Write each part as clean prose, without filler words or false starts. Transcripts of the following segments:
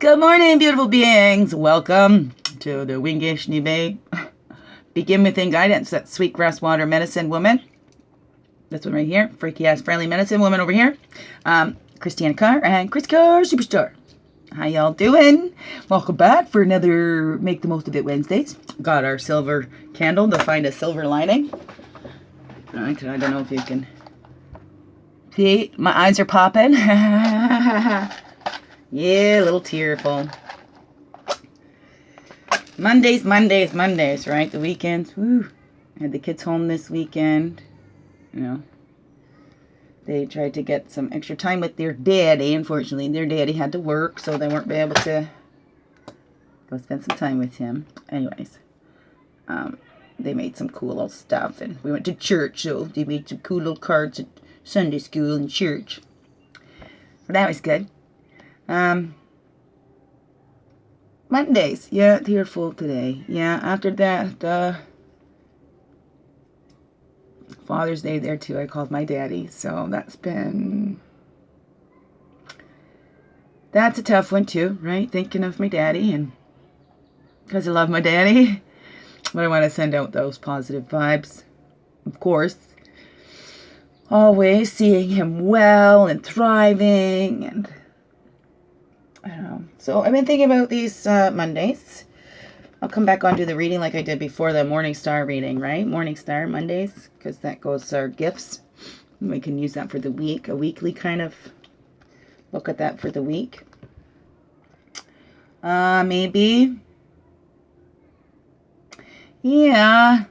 Good morning, beautiful beings. Welcome to the Wingish Nibe Begin Within Guidance. That's Sweetgrass Water Medicine Woman. This one right here. Freaky ass friendly medicine woman over here. Christianna Carr and Chris Carr Superstar. How y'all doing? Welcome back for another Make the Most of It Wednesdays. Got our silver candle to find a silver lining. I don't know if you can see. My eyes are popping. Yeah, a little tearful. Mondays, right? The weekends. Woo. I had the kids home this weekend. You know, they tried to get some extra time with their daddy. Unfortunately, their daddy had to work, so they weren't able to go spend some time with him. Anyways, they made some cool little stuff, and we went to church, so they made some cool little cards at Sunday school and church. So that was good. Mondays, yeah, tearful today. Yeah, after that, Father's Day there too, I called my daddy, so that's a tough one too, right? Thinking of my daddy, and because I love my daddy, but I want to send out those positive vibes, of course. Always seeing him well and thriving, and I don't know. So I've been thinking about these Mondays. I'll come back onto the reading like I did before, the Morning Star reading, right? Morning Star Mondays, because that goes our gifts. We can use that for the week, a weekly kind of look at that for the week. Maybe. Yeah.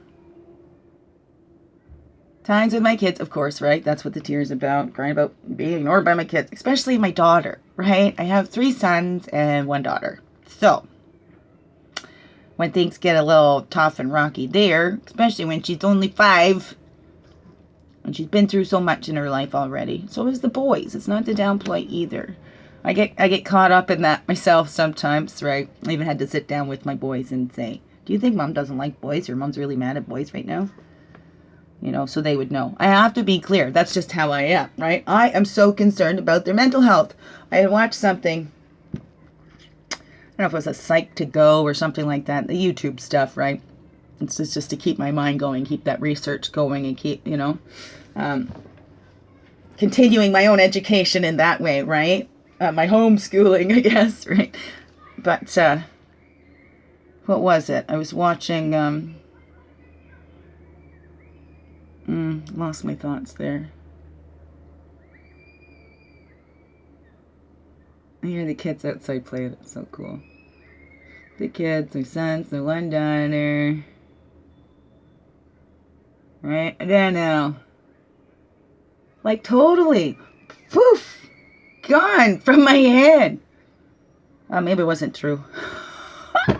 Times with my kids, of course, right? That's what the tear's about. Crying about being ignored by my kids, especially my daughter, right? I have 3 sons and 1 daughter. So, when things get a little tough and rocky there, especially when she's only 5, and she's been through so much in her life already. So is the boys. It's not to downplay either. I get caught up in that myself sometimes, right? I even had to sit down with my boys and say, do you think Mom doesn't like boys, or Mom's really mad at boys right now? You know, so they would know. I have to be clear. That's just how I am, right? I am so concerned about their mental health. I had watched something, I don't know if it was a Psych to Go or something like that, the YouTube stuff, right? It's just to keep my mind going, keep that research going, and keep, continuing my own education in that way, right? My homeschooling, I guess, right? But, what was it? I was watching, lost my thoughts there. I hear the kids outside playing. It's so cool. The kids, my sons, the 1 daughter. Right? I don't know. Like totally. Poof! Gone from my head. Maybe it wasn't true. I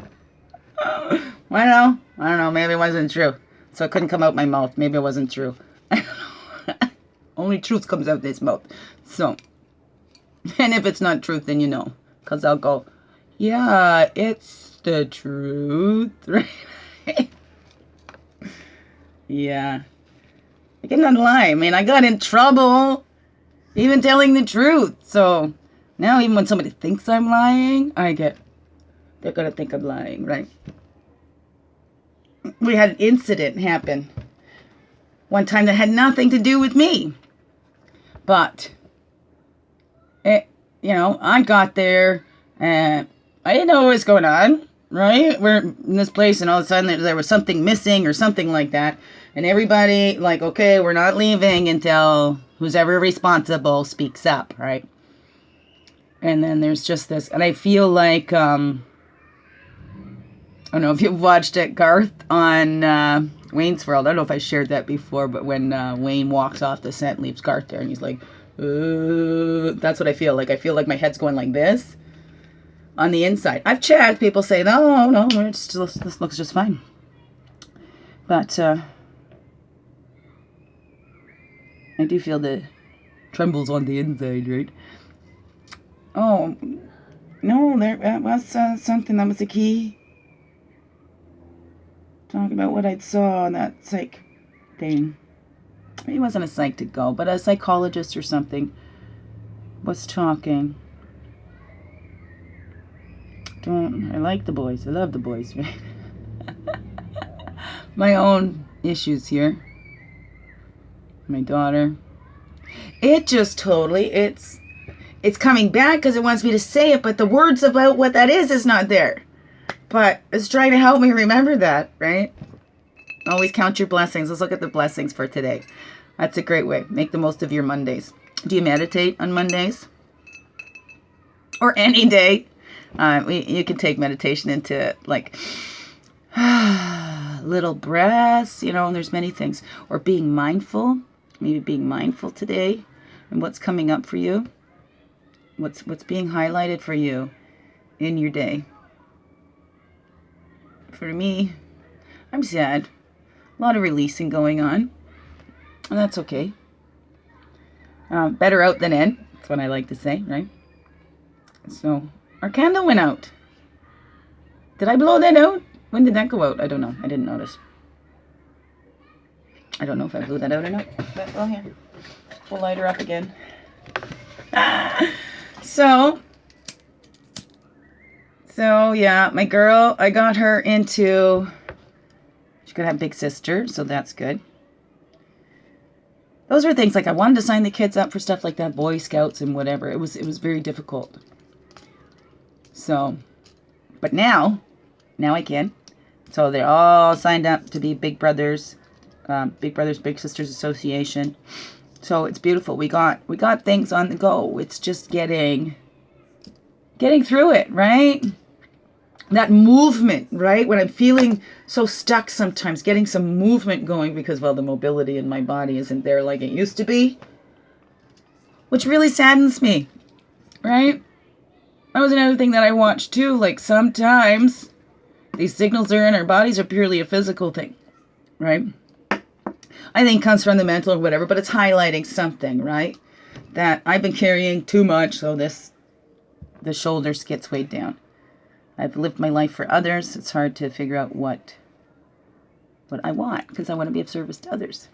don't know. Maybe it wasn't true. So it couldn't come out my mouth. Maybe it wasn't true. Only truth comes out this mouth. So, and if it's not truth, then you know. Because I'll go, yeah, it's the truth. Right? Yeah. I cannot lie. I mean, I got in trouble even telling the truth. So, now even when somebody thinks I'm lying, they're going to think I'm lying, right? We had an incident happen one time that had nothing to do with me. But, I got there and I didn't know what was going on, right? We're in this place and all of a sudden there was something missing or something like that. And everybody, like, okay, we're not leaving until who's ever responsible speaks up, right? And then there's just this, and I feel like, I don't know if you've watched it, Garth, on Wayne's World. I don't know if I shared that before, but when Wayne walks off the set and leaves Garth there, and he's like, that's what I feel like. I feel like my head's going like this on the inside. I've checked. People say, no, this looks just fine. But I do feel the trembles on the inside, right? Oh, no, that was something. That was a key. Talking about what I saw on that psych thing. He wasn't a psych to go, but a psychologist or something was talking. I like the boys. I love the boys, right? My own issues here. My daughter. It just totally, it's coming back because it wants me to say it, but the words about what that is not there. But it's trying to help me remember that, right? Always count your blessings. Let's look at the blessings for today. That's a great way. Make the most of your Mondays. Do you meditate on Mondays? Or any day? You can take meditation into like little breaths, and there's many things. Or being mindful. Maybe being mindful today and what's coming up for you. What's being highlighted for you in your day. For me, I'm sad. A lot of releasing going on. And that's okay. Better out than in. That's what I like to say, right? So, our candle went out. Did I blow that out? When did that go out? I don't know. I didn't notice. I don't know if I blew that out or not. But, well, here. We'll light her up again. So, yeah, my girl, I got her into... She's going to have a big sister, so that's good. Those were things like I wanted to sign the kids up for stuff like that, Boy Scouts and whatever. It was very difficult. So, but now I can. So they're all signed up to be Big Brothers, Big Sisters Association. So it's beautiful. We got things on the go. It's just getting through it, right? That movement, right? When I'm feeling so stuck sometimes, getting some movement going because, well, the mobility in my body isn't there like it used to be, which really saddens me, right? That was another thing that I watched too. Like sometimes these signals that are in our bodies are purely a physical thing, right? I think it comes from the mental or whatever, but it's highlighting something, right? That I've been carrying too much, so the shoulders gets weighed down. I've lived my life for others. It's hard to figure out what I want because I want to be of service to others.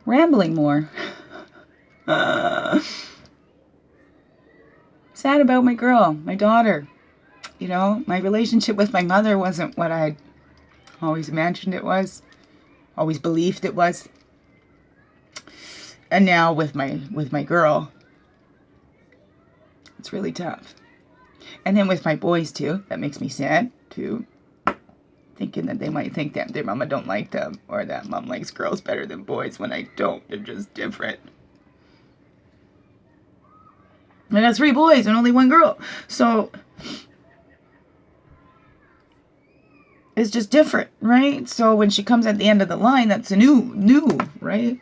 Rambling more. Sad about my girl, my daughter. My relationship with my mother wasn't what I'd always imagined it was, always believed it was. And now with my girl, it's really tough. And then with my boys too, that makes me sad too. Thinking that they might think that their mama don't like them, or that mom likes girls better than boys when I don't. They're just different. I got 3 boys and only 1 girl. So it's just different, right? So when she comes at the end of the line, that's a new, right?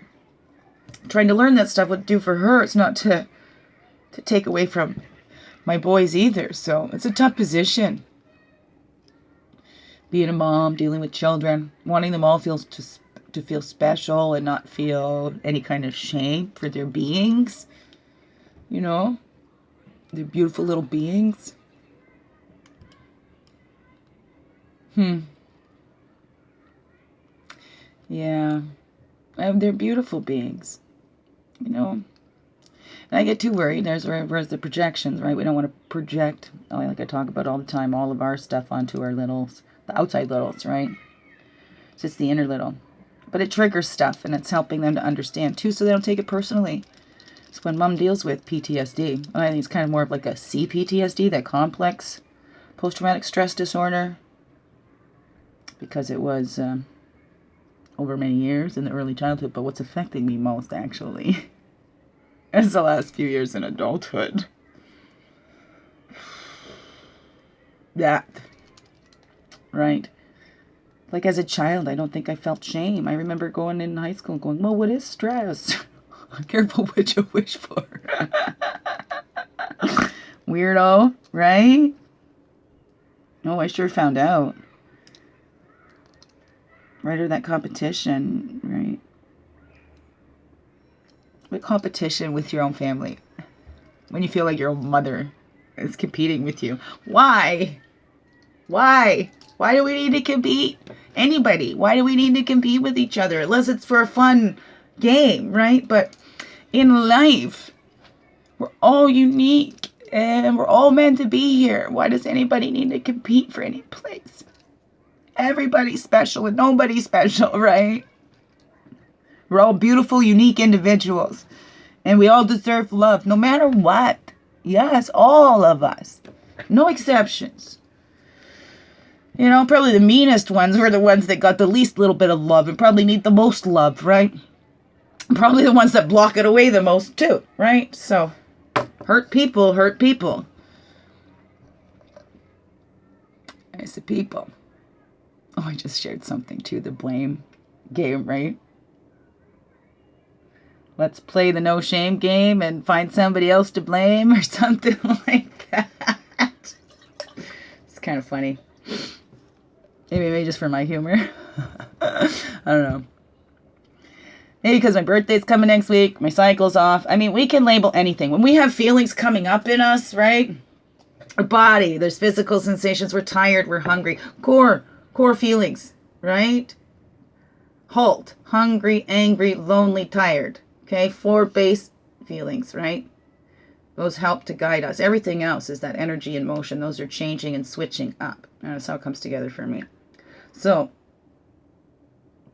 Trying to learn that stuff would do for her. It's not to take away from my boys either. So it's a tough position. Being a mom, dealing with children, wanting them all to feel special and not feel any kind of shame for their beings. They're beautiful little beings. Yeah. They're beautiful beings. And I get too worried. There's the projections, right? We don't want to project, like I talk about all the time, all of our stuff onto our littles, the outside littles, right? It's just the inner little. But it triggers stuff, and it's helping them to understand, too, so they don't take it personally. So when mom deals with PTSD, I think it's kind of more of like a CPTSD, that complex post-traumatic stress disorder, because it was over many years in the early childhood, but what's affecting me most, actually, is the last few years in adulthood. That, right? Like as a child, I don't think I felt shame. I remember going in high school and going, well, what is stress? Careful what you wish for. Weirdo, right? Oh, I sure found out. Right, or that competition, right? What competition with your own family? When you feel like your own mother is competing with you. Why? Why? Why do we need to compete? Anybody. Why do we need to compete with each other? Unless it's for a fun game, right? But in life, we're all unique. And we're all meant to be here. Why does anybody need to compete for any place? Everybody's special and nobody's special, right? We're all beautiful, unique individuals. And we all deserve love, no matter what. Yes, all of us. No exceptions. You know, probably the meanest ones were the ones that got the least little bit of love and probably need the most love, right? Probably the ones that block it away the most too, right? So, hurt people hurt people. It's the people. Oh, I just shared something too, the blame game, right? Let's play the no shame game and find somebody else to blame or something like that. It's kind of funny. Maybe just for my humor. I don't know. Maybe because my birthday's coming next week, my cycle's off. I mean, we can label anything. When we have feelings coming up in us, right? Our body, there's physical sensations. We're tired, we're hungry. Core feelings, right? Halt, hungry, angry, lonely, tired. Okay, 4 base feelings, right? Those help to guide us. Everything else is that energy and motion. Those are changing and switching up. And that's how it comes together for me. So,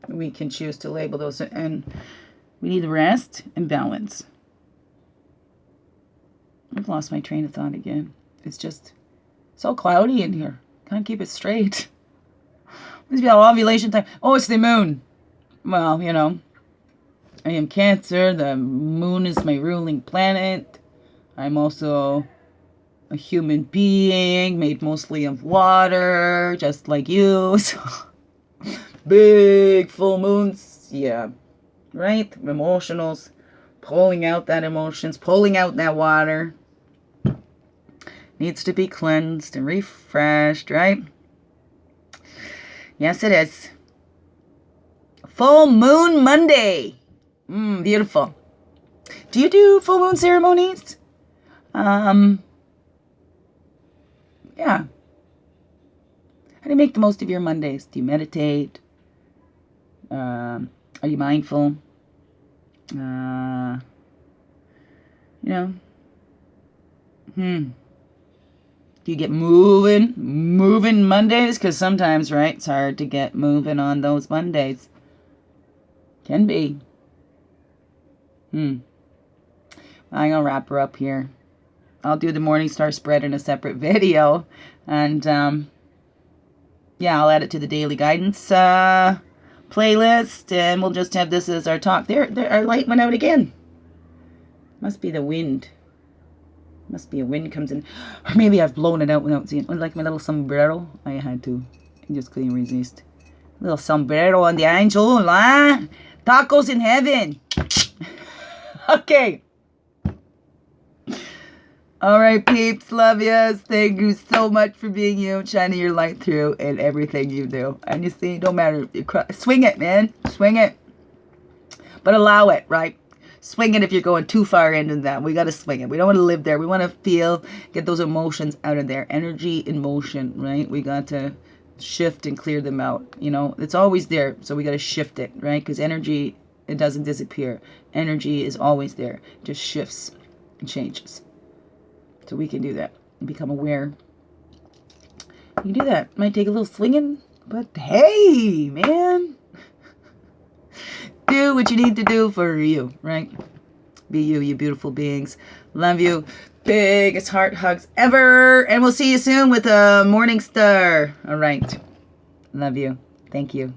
we can choose to label those. And we need rest and balance. I've lost my train of thought again. It's just so cloudy in here. Can't keep it straight. Must be all ovulation time. Oh, it's the moon. Well, you know. I am Cancer. The moon is my ruling planet. I'm also a human being made mostly of water, just like you. So, big full moons. Yeah. Right? Emotionals. Pulling out that emotions. Pulling out that water. Needs to be cleansed and refreshed, right? Yes, it is. Full Moon Monday. Beautiful. Do you do full moon ceremonies? Yeah. How do you make the most of your Mondays? Do you meditate? Are you mindful? Do you get moving Mondays? Because sometimes, right, it's hard to get moving on those Mondays. Can be. I'm going to wrap her up here. I'll do the Morning Star spread in a separate video. And, I'll add it to the daily guidance playlist. And we'll just have this as our talk. There, our light went out again. Must be the wind. Must be a wind comes in. Or maybe I've blown it out without seeing it. Like my little sombrero. I had to. I just couldn't resist. Little sombrero on the angel, huh? Tacos in heaven. Okay. All right, peeps. Love yous. Thank you so much for being you. Shining your light through in everything you do. And you see, no matter if you cry. Swing it, man. Swing it. But allow it, right? Swing it if you're going too far into that. We got to swing it. We don't want to live there. We want to feel, get those emotions out of there. Energy in motion, right? We got to shift and clear them out. You know, it's always there. So we got to shift it, right? Because energy, it doesn't disappear. Energy is always there. It just shifts and changes. So we can do that and become aware. You can do that. Might take a little swinging, but hey, man. Do what you need to do for you, right? Be you, you beautiful beings. Love you. Biggest heart hugs ever. And we'll see you soon with a Morning Star. All right. Love you. Thank you.